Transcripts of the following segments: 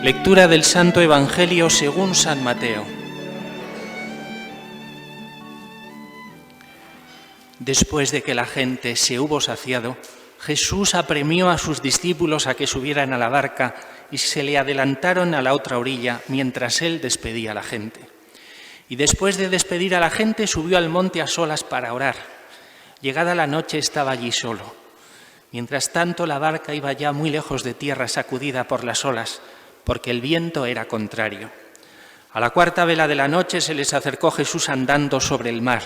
Lectura del Santo Evangelio según San Mateo. Después de que la gente se hubo saciado, Jesús apremió a sus discípulos a que subieran a la barca y se le adelantaron a la otra orilla mientras él despedía a la gente. Y después de despedir a la gente, subió al monte a solas para orar. Llegada la noche estaba allí solo. Mientras tanto, la barca iba ya muy lejos de tierra, sacudida por las olas, porque el viento era contrario. A la cuarta vela de la noche se les acercó Jesús andando sobre el mar.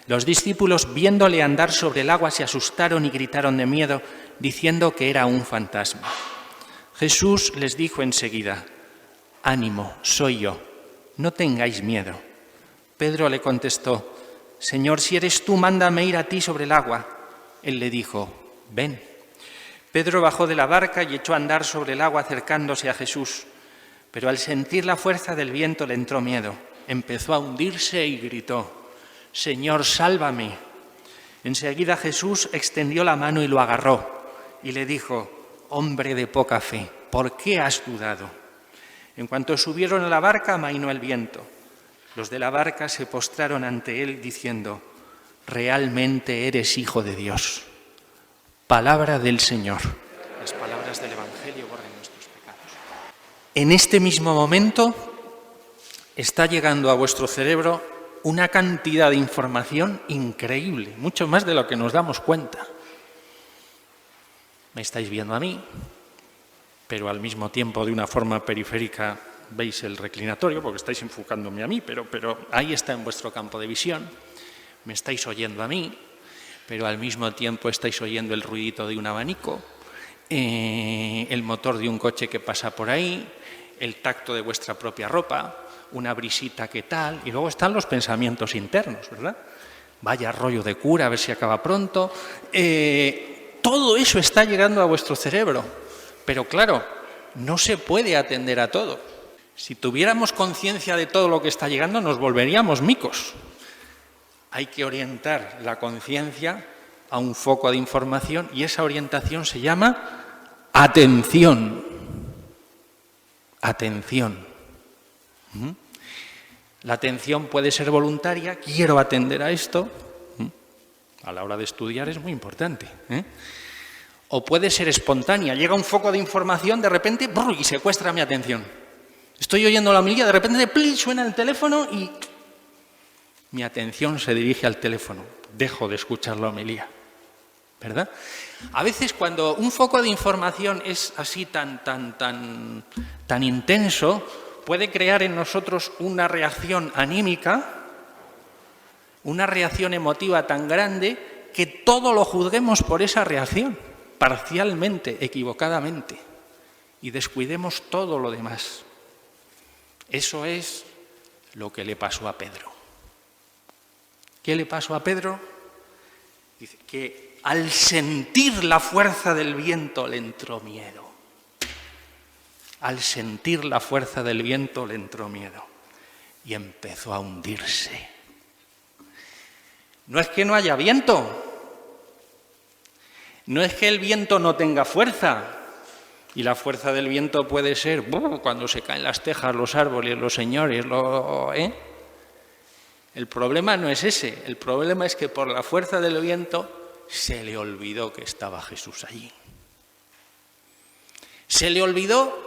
Los discípulos, viéndole andar sobre el agua, se asustaron y gritaron de miedo, diciendo que era un fantasma. Jesús les dijo enseguida: «Ánimo, soy yo, no tengáis miedo». Pedro le contestó: «Señor, si eres tú, mándame ir a ti sobre el agua». Él le dijo: «Ven». Pedro bajó de la barca y echó a andar sobre el agua acercándose a Jesús. Pero al sentir la fuerza del viento le entró miedo. Empezó a hundirse y gritó: «Señor, sálvame». Enseguida Jesús extendió la mano y lo agarró y le dijo: «Hombre de poca fe, ¿por qué has dudado?». En cuanto subieron a la barca, amainó el viento. Los de la barca se postraron ante él diciendo: «Realmente eres Hijo de Dios». Palabra del Señor. Las palabras del Evangelio borren nuestros pecados. En este mismo momento está llegando a vuestro cerebro una cantidad de información increíble, mucho más de lo que nos damos cuenta. Me estáis viendo a mí, pero al mismo tiempo de una forma periférica veis el reclinatorio, porque estáis enfocándome a mí, pero ahí está en vuestro campo de visión. Me estáis oyendo a mí, pero al mismo tiempo estáis oyendo el ruidito de un abanico, el motor de un coche que pasa por ahí, el tacto de vuestra propia ropa, una brisita que tal, y luego están los pensamientos internos, ¿verdad? Vaya rollo de cura, a ver si acaba pronto. Todo eso está llegando a vuestro cerebro, pero claro, no se puede atender a todo. Si tuviéramos conciencia de todo lo que está llegando, nos volveríamos micos. Hay que orientar la conciencia a un foco de información y esa orientación se llama atención. Atención. La atención puede ser voluntaria, quiero atender a esto, a la hora de estudiar es muy importante, o puede ser espontánea, llega un foco de información, de repente, y secuestra mi atención. Estoy oyendo la homilía, de repente suena el teléfono y mi atención se dirige al teléfono, dejo de escuchar la homilía, ¿verdad? A veces cuando un foco de información es así tan intenso, puede crear en nosotros una reacción anímica, una reacción emotiva tan grande que todo lo juzguemos por esa reacción, parcialmente, equivocadamente, y descuidemos todo lo demás. Eso es lo que le pasó a Pedro. ¿Qué le pasó a Pedro? Dice que al sentir la fuerza del viento le entró miedo. Al sentir la fuerza del viento le entró miedo y empezó a hundirse. No es que no haya viento, no es que el viento no tenga fuerza, y la fuerza del viento puede ser cuando se caen las tejas, los árboles, los señores, El problema no es ese, el problema es que por la fuerza del viento se le olvidó que estaba Jesús allí. Se le olvidó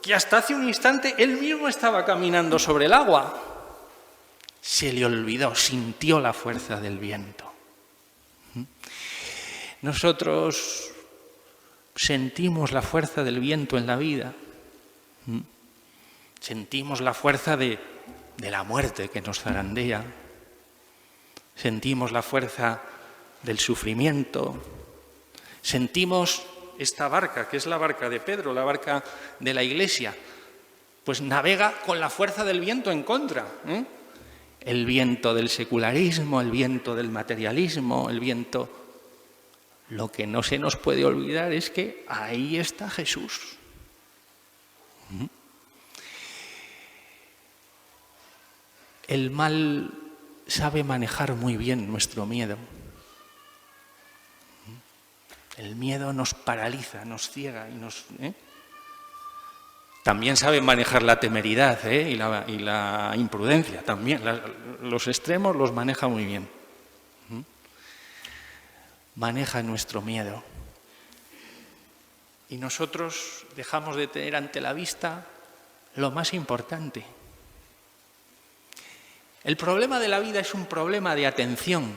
que hasta hace un instante él mismo estaba caminando sobre el agua. Se le olvidó, sintió la fuerza del viento. Nosotros sentimos la fuerza del viento en la vida. Sentimos la fuerza de la muerte que nos zarandea. Sentimos la fuerza del sufrimiento. Sentimos esta barca, que es la barca de Pedro, la barca de la Iglesia, pues navega con la fuerza del viento en contra. El viento del secularismo, el viento del materialismo, el viento... Lo que no se nos puede olvidar es que ahí está Jesús. El mal sabe manejar muy bien nuestro miedo. El miedo nos paraliza, nos ciega y nos... También saben manejar la temeridad y la imprudencia, también. Los extremos los maneja muy bien. Maneja nuestro miedo. Y nosotros dejamos de tener ante la vista lo más importante. El problema de la vida es un problema de atención.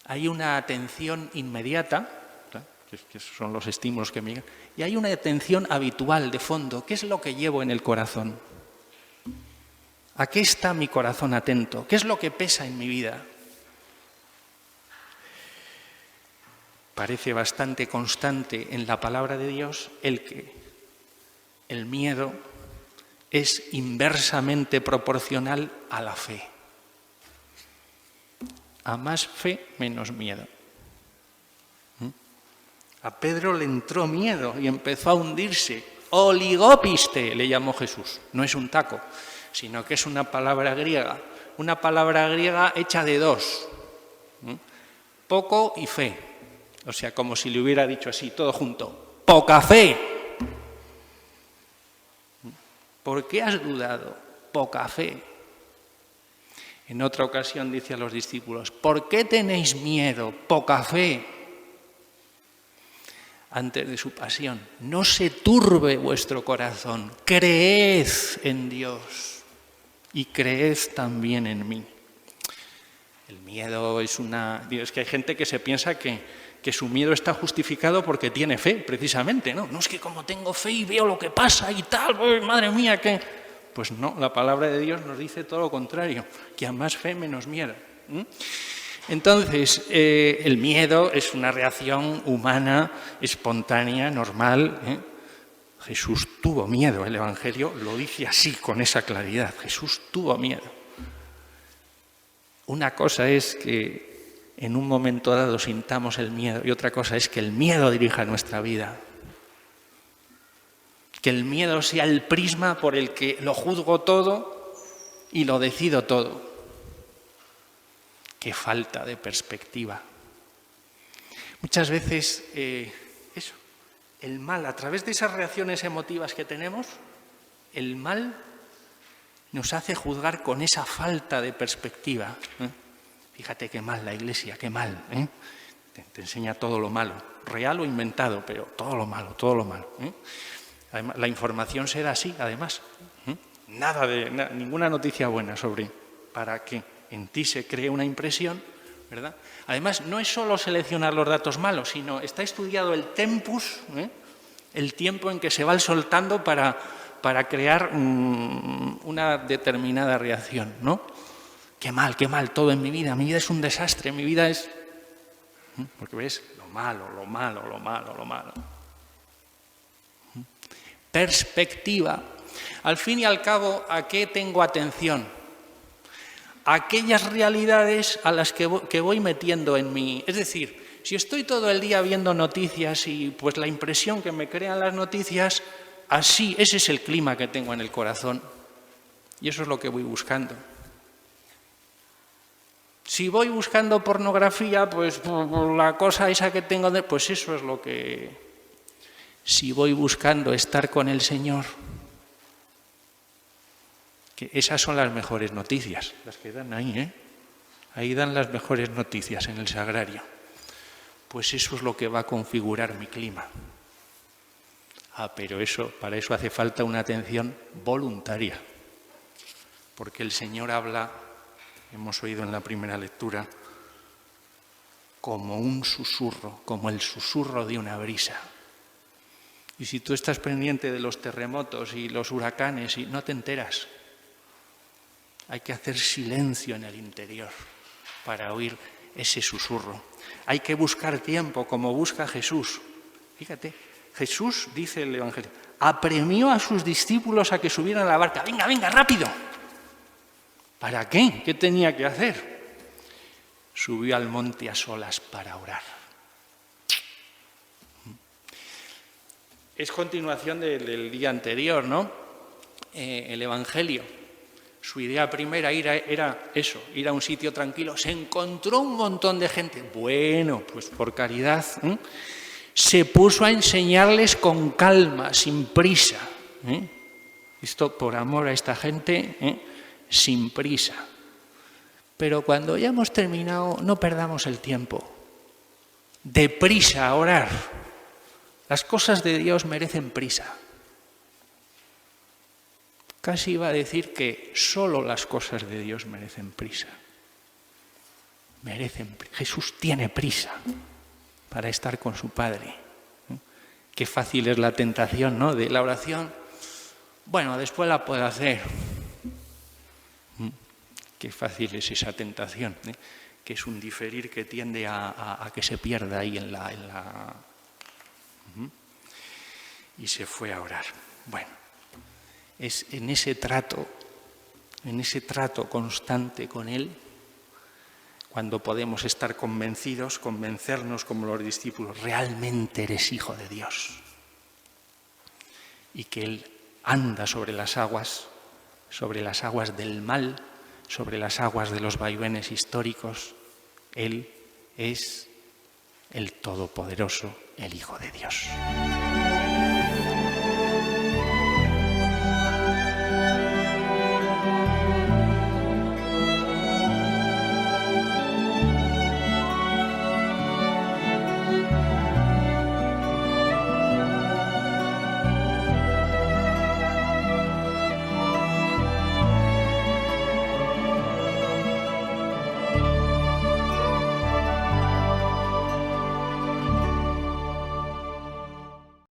Hay una atención inmediata, que son los estímulos que me llegan, y hay una atención habitual de fondo. ¿Qué es lo que llevo en el corazón? ¿A qué está mi corazón atento? ¿Qué es lo que pesa en mi vida? Parece bastante constante en la palabra de Dios el miedo es inversamente proporcional a la fe. A más fe, menos miedo. A Pedro le entró miedo y empezó a hundirse. Oligopiste le llamó Jesús. No es un taco, sino que es una palabra griega hecha de dos. Poco y fe. O sea, como si le hubiera dicho así, todo junto. ¡Poca fe! ¿Por qué has dudado? Poca fe. En otra ocasión dice a los discípulos, ¿por qué tenéis miedo? Poca fe. Antes de su pasión, no se turbe vuestro corazón, creed en Dios y creed también en mí. El miedo es que hay gente que se piensa que su miedo está justificado porque tiene fe, precisamente, ¿no? No es que como tengo fe y veo lo que pasa y tal, pues, madre mía, que... Pues no, la palabra de Dios nos dice todo lo contrario, que a más fe menos miedo. Entonces, el miedo es una reacción humana, espontánea, normal. Jesús tuvo miedo, el Evangelio lo dice así, con esa claridad. Jesús tuvo miedo. Una cosa es que en un momento dado sintamos el miedo y otra cosa es que el miedo dirija nuestra vida. Que el miedo sea el prisma por el que lo juzgo todo y lo decido todo. Qué falta de perspectiva. Muchas veces, el mal, a través de esas reacciones emotivas que tenemos, el mal nos hace juzgar con esa falta de perspectiva. Fíjate qué mal la Iglesia, qué mal. Te enseña todo lo malo, real o inventado, pero todo lo malo, todo lo malo. Además, la información se da así, además. Ninguna noticia buena para que en ti se cree una impresión, ¿verdad? Además, no es solo seleccionar los datos malos, sino está estudiado el tempus, el tiempo en que se va soltando para crear una determinada reacción, ¿no? Qué mal, todo en mi vida es un desastre, mi vida es... Porque ves, lo malo. Perspectiva. Al fin y al cabo, ¿a qué tengo atención? Aquellas realidades a las que voy metiendo en mí. Es decir, si estoy todo el día viendo noticias y pues la impresión que me crean las noticias, así, ese es el clima que tengo en el corazón. Y eso es lo que voy buscando. Si voy buscando pornografía, pues por la cosa esa que tengo, pues eso es lo que... Si voy buscando estar con el Señor, que esas son las mejores noticias, las que dan ahí, Ahí dan las mejores noticias en el sagrario. Pues eso es lo que va a configurar mi clima. Pero para eso hace falta una atención voluntaria. Porque el Señor habla, hemos oído en la primera lectura, como un susurro, como el susurro de una brisa. Y si tú estás pendiente de los terremotos y los huracanes, no te enteras. Hay que hacer silencio en el interior para oír ese susurro. Hay que buscar tiempo, como busca Jesús. Fíjate, Jesús, dice el Evangelio, apremió a sus discípulos a que subieran a la barca. Venga, rápido. ¿Para qué? ¿Qué tenía que hacer? Subió al monte a solas para orar. Es continuación del día anterior, ¿no? El Evangelio. Su idea primera era eso, ir a un sitio tranquilo. Se encontró un montón de gente. Bueno, pues por caridad, Se puso a enseñarles con calma, sin prisa. Esto por amor a esta gente, sin prisa. Pero cuando ya hemos terminado, no perdamos el tiempo. Deprisa a orar. Las cosas de Dios merecen prisa. Casi iba a decir que solo las cosas de Dios merecen prisa. Jesús tiene prisa para estar con su Padre. Qué fácil es la tentación, ¿no?, de la oración. Bueno, después la puedo hacer. Qué fácil es esa tentación, que es un diferir que tiende a que se pierda ahí en la... Y se fue a orar. Bueno, es en ese trato constante con Él, cuando podemos estar convencernos como los discípulos, realmente eres hijo de Dios. Y que Él anda sobre las aguas del mal, sobre las aguas de los vaivenes históricos. Él es el Todopoderoso, el Hijo de Dios.